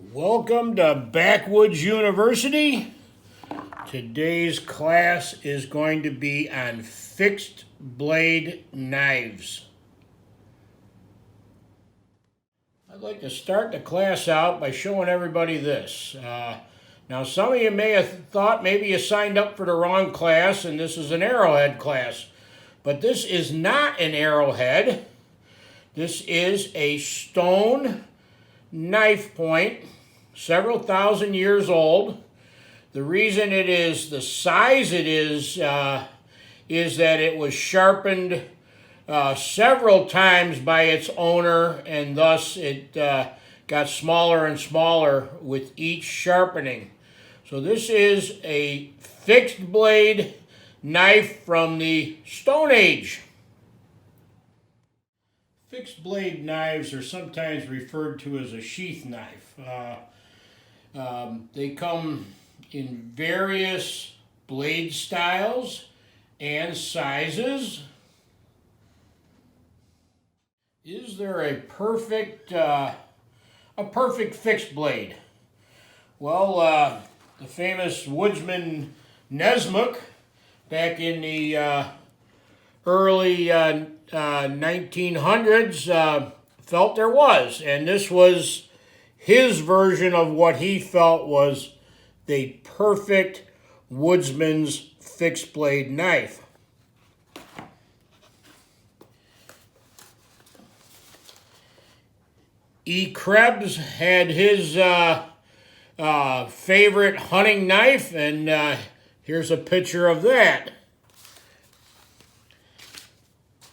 Welcome to Backwoods University. Today's class is going to be on fixed blade knives. I'd like to start the class out by showing everybody this. Now some of you may have thought maybe you signed up for the wrong class and this is an arrowhead class. But this is not an arrowhead. This is a stone knife point, several thousand years old. The reason it is the size it is that it was sharpened several times by its owner, and thus it got smaller and smaller with each sharpening. So this is a fixed blade knife from the Stone Age. Fixed blade knives are sometimes referred to as a sheath knife. They come in various blade styles and sizes. Is there a perfect fixed blade? Well, the famous woodsman Nesmuk back in the early 1900s felt there was, and this was his version of what he felt was the perfect woodsman's fixed blade knife. E. Krebs had his favorite hunting knife, and here's a picture of that.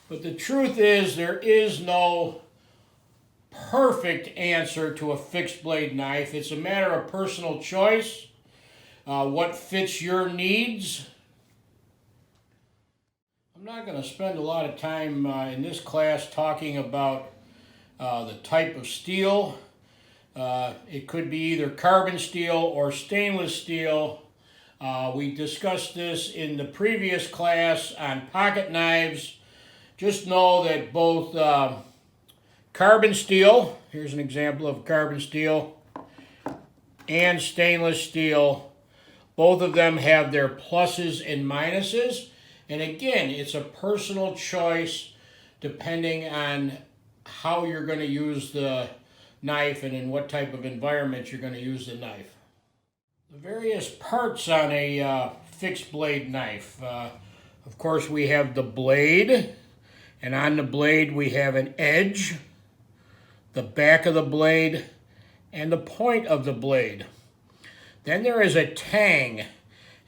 But the truth is, there is no perfect answer to a fixed blade knife. It's a matter of personal choice, what fits your needs. I'm not going to spend a lot of time in this class talking about the type of steel. It could be either carbon steel or stainless steel. We discussed this in the previous class on pocket knives. Just know that both carbon steel, here's an example of carbon steel, and stainless steel, both of them have their pluses and minuses. And again, it's a personal choice depending on how you're going to use the knife and in what type of environment you're going to use the knife. The various parts on a fixed blade knife. Of course, we have the blade. And on the blade, we have an edge, the back of the blade, and the point of the blade. Then there is a tang,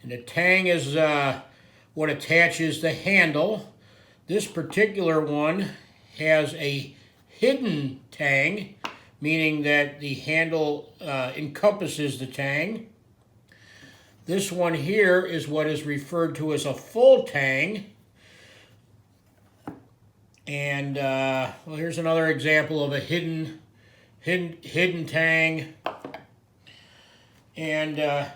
and the tang is what attaches the handle. This particular one has a hidden tang, meaning that the handle encompasses the tang. This one here is what is referred to as a full tang. And well, here's another example of a hidden tang. And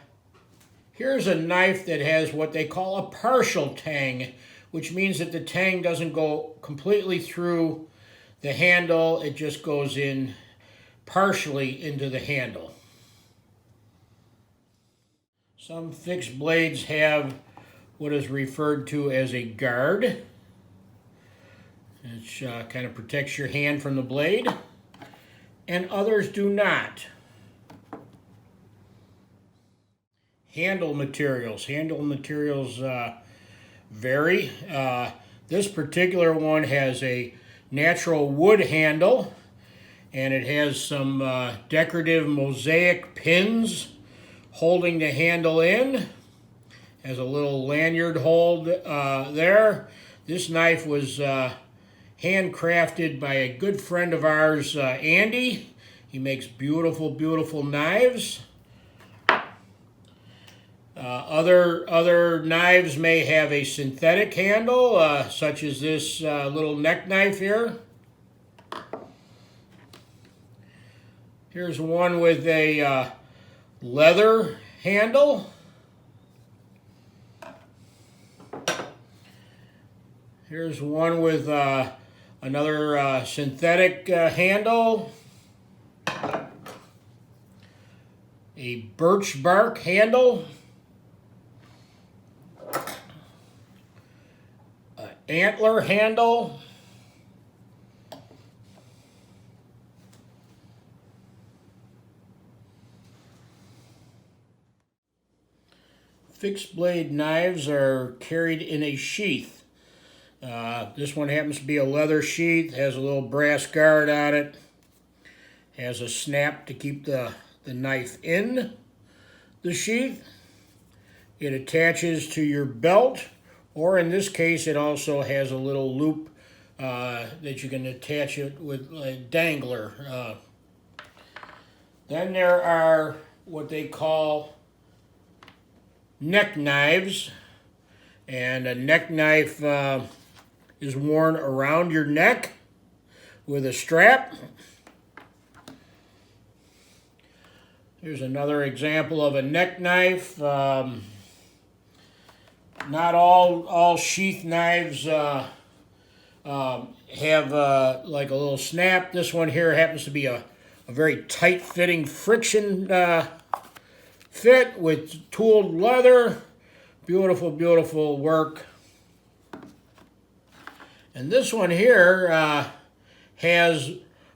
here's a knife that has what they call a partial tang, which means that the tang doesn't go completely through the handle. It just goes in partially into the handle. Some fixed blades have what is referred to as a guard, which kind of protects your hand from the blade, and others do not. Handle materials. Handle materials vary. This particular one has a natural wood handle, and it has some decorative mosaic pins holding the handle in. Has a little lanyard hold there. This knife was handcrafted by a good friend of ours, Andy. He makes beautiful, beautiful knives. Other knives may have a synthetic handle, such as this little neck knife here. Here's one with a leather handle. Here's one with another synthetic handle. a birch bark handle, an antler handle, fixed blade knives are carried in a sheath. This one happens to be a leather sheath, has a little brass guard on it, has a snap to keep the knife in the sheath. It attaches to your belt, or in this case it also has a little loop that you can attach it with a dangler. Then there are what they call neck knives, and a neck knife is worn around your neck with a strap. Here's another example of a neck knife. Not all sheath knives have like a little snap. This one here happens to be a very tight-fitting friction fit with tooled leather. Beautiful, beautiful work. And this one here has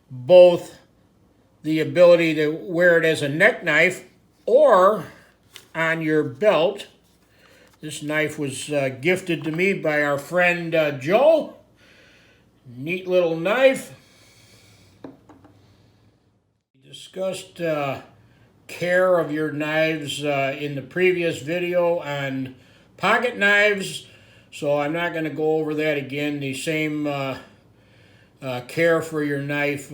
both the ability to wear it as a neck knife or on your belt. This knife was gifted to me by our friend Joe. Neat little knife. We discussed care of your knives in the previous video on pocket knives, so I'm not going to go over that again. The same care for your knife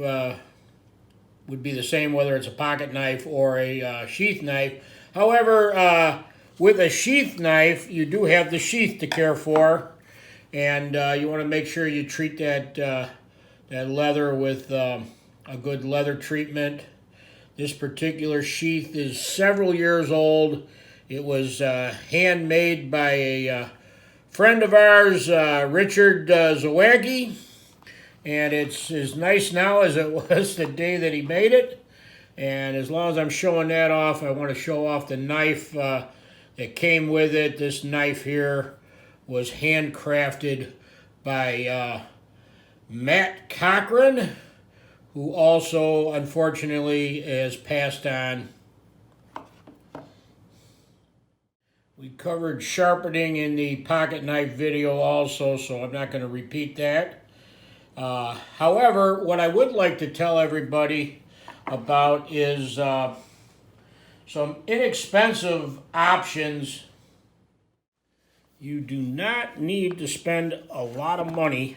would be the same whether it's a pocket knife or a sheath knife. However, with a sheath knife, you do have the sheath to care for, and you want to make sure you treat that leather with a good leather treatment. This particular sheath is several years old. It was handmade by a friend of ours, Richard Zawacki, and it's as nice now as it was the day that he made it. And as long as I'm showing that off, I want to show off the knife that came with it. This knife here was handcrafted by Matt Cochran, who also, unfortunately, has passed on. We covered sharpening in the pocket knife video also, so I'm not going to repeat that. However, what I would like to tell everybody about is some inexpensive options. You do not need to spend a lot of money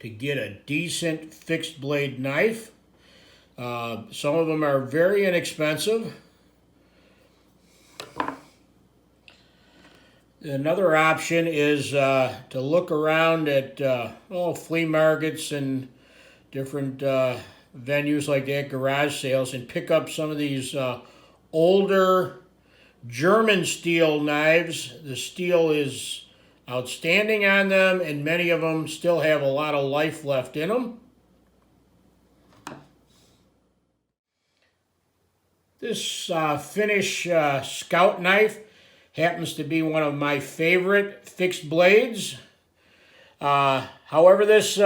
to get a decent fixed blade knife. Some of them are very inexpensive. Another option is to look around at flea markets and different venues like that, garage sales, and pick up some of these older German steel knives. The steel is outstanding on them, and many of them still have a lot of life left in them. This Finnish Scout knife happens to be one of my favorite fixed blades. However, this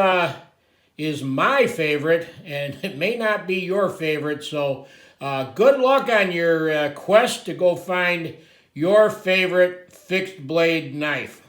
is my favorite, and it may not be your favorite, so good luck on your quest to go find your favorite fixed blade knife.